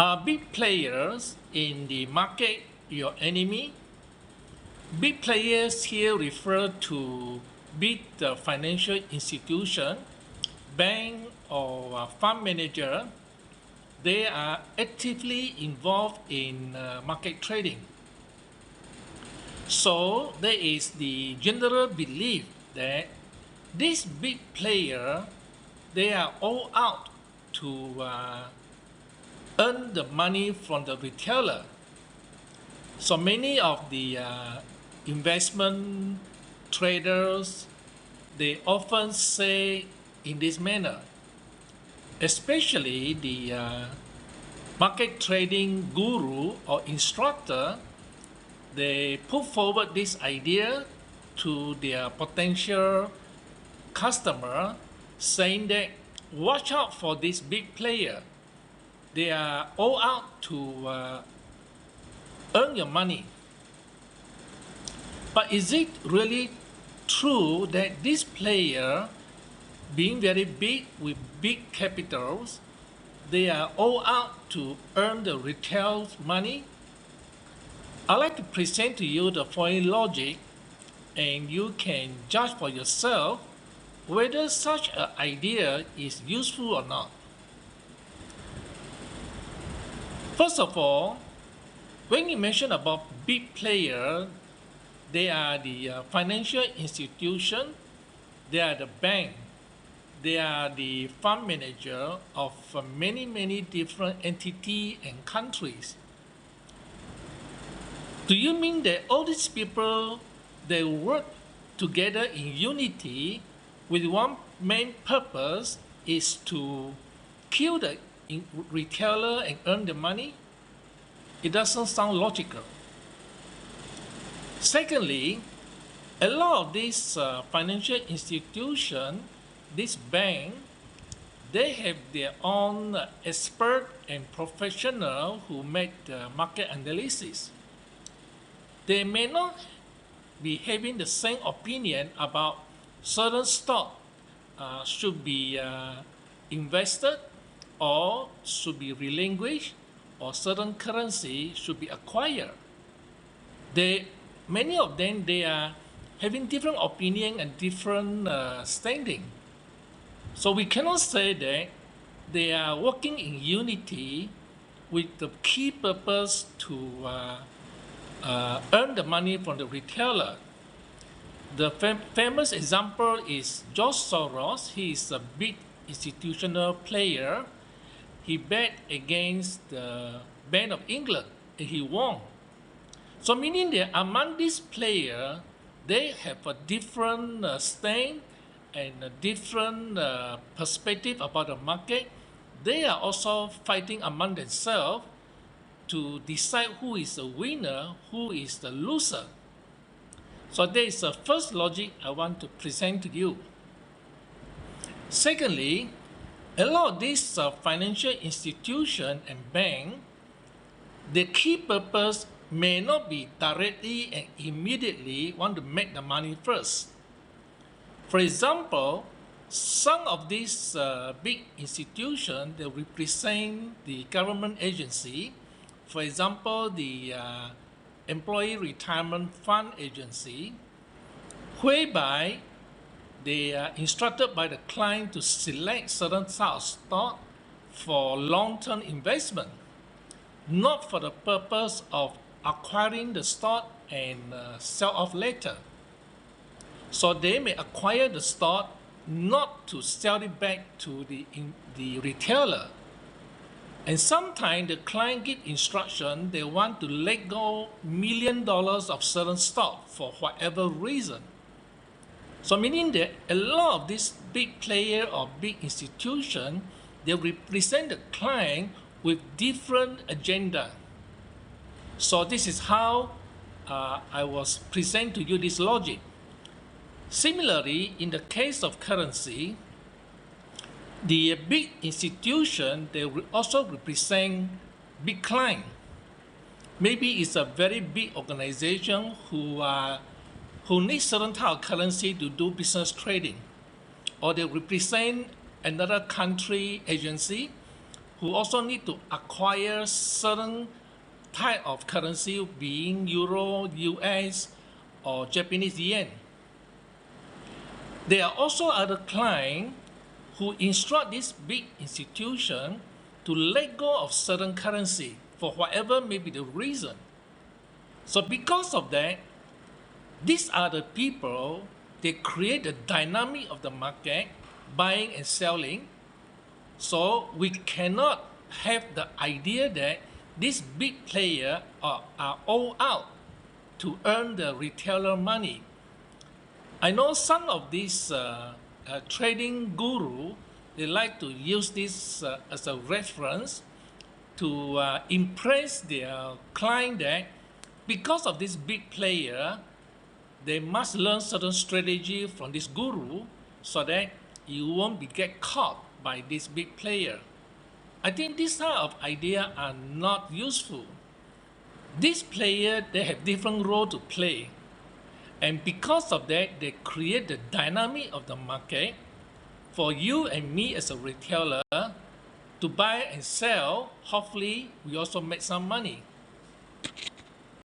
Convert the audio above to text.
Are big players in the market your enemy? Big players here refer to big financial institution, bank or fund manager. They are actively involved in market trading. So there is the general belief that these big players, they are all out to earn the money from the retailer. So many of the investment traders, they often say in this manner, especially the market trading guru or instructor, they put forward this idea to their potential customer, saying that watch out for this big player. They are all out to earn your money. But is it really true that this player, being very big with big capitals, they are all out to earn the retail money? I'd like to present to you the following logic, and you can judge for yourself whether such an idea is useful or not. First of all, when you mention about big player, they are the financial institution, they are the bank, they are the fund manager of many different entities and countries. Do you mean that all these people, they work together in unity with one main purpose is to kill the retailer and earn the money? It doesn't sound logical. Secondly, a lot of these financial institutions, this bank, they have their own expert and professional who make the market analysis. They may not be having the same opinion about certain stock should be invested or should be relinquished or certain currency should be acquired. Many of them, they are having different opinion and different standing. So we cannot say that they are working in unity with the key purpose to earn the money from the retailer. The famous example is George Soros. He is a big institutional player. He bet against the Bank of England and he won. So meaning that among these players, they have a different stand and a different perspective about the market. They are also fighting among themselves to decide who is the winner, who is the loser. So that is the first logic I want to present to you. Secondly, a lot of these financial institutions and banks, the key purpose may not be directly and immediately want to make the money first. For example, some of these big institutions, they represent the government agency. For example, the Employee Retirement Fund Agency, whereby they are instructed by the client to select certain types of stock for long-term investment, not for the purpose of acquiring the stock and sell off later. So they may acquire the stock not to sell it back to the retailer. And sometimes the client give instruction, they want to let go $1 million of certain stock for whatever reason. So meaning that a lot of these big player or big institution, they represent the client with different agenda. So this is how I was present to you this logic. Similarly, in the case of currency, the big institution, they will also represent big client. Maybe it's a very big organization who needs certain type of currency to do business trading, or they represent another country agency who also need to acquire certain type of currency, being Euro, US, or Japanese yen. There are also other clients who instruct this big institution to let go of certain currency for whatever may be the reason. So because of that, these are the people, they create the dynamic of the market, buying and selling. So we cannot have the idea that these big players are all out to earn the retailer money. I know some of these trading guru, they like to use this as a reference to impress their client that because of this big player, they must learn certain strategy from this guru so that you won't be get caught by this big player. I think this type of idea are not useful. These players, they have different role to play. And because of that, they create the dynamic of the market for you and me as a retailer to buy and sell. Hopefully, we also make some money.